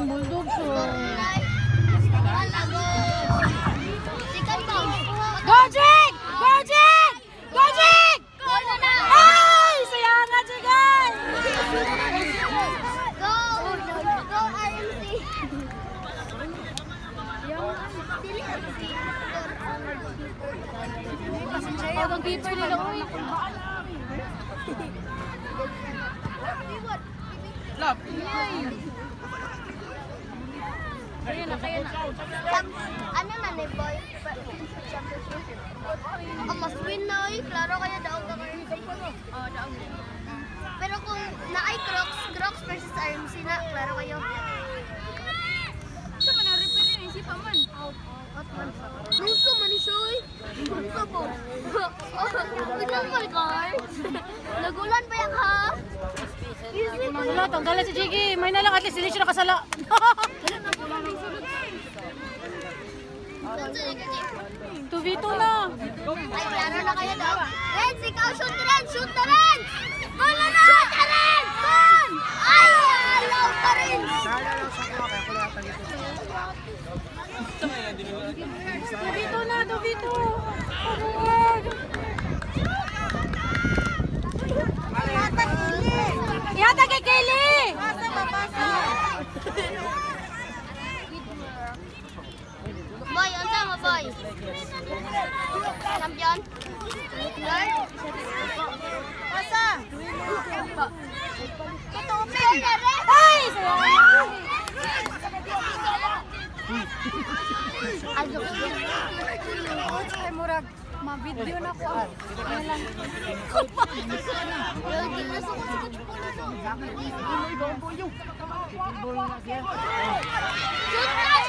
bulldog so. Go, Jake! Go, Jake! Go, Jake! Ay! Saya nga, Jigay! Go, RMC. Ang keeper nila, uy. Love. Kaya na. Ano na ni boy? Mas win na eh. Klaro kaya daog na kayo. Oh, daog. Pero kung na-ay Crocs versus RMC na, klaro kayo. Sa man repair ni si Paman. Luso man ni Shoy. Luso po. Tignan mo car. Nagulan pa yan ha? Easy pa Wala, tanggalan si Jiggy. May na lang, at least hindi siya nakasala. 2v2 na. Ay, klaro na kayo daw. Renz, ikaw shoot ka rin! Shoot ka rin! Wala na! Shoot ka rin! Ban! Ay, alaw ka rin! 2v2 na, 2v2. Ihata kay Kelly! Boy, unsa mo boy? Champion? Lord? Asa? Totoo pa na rin! Ay! Ay, murag, ma-video na ko. Shoot na!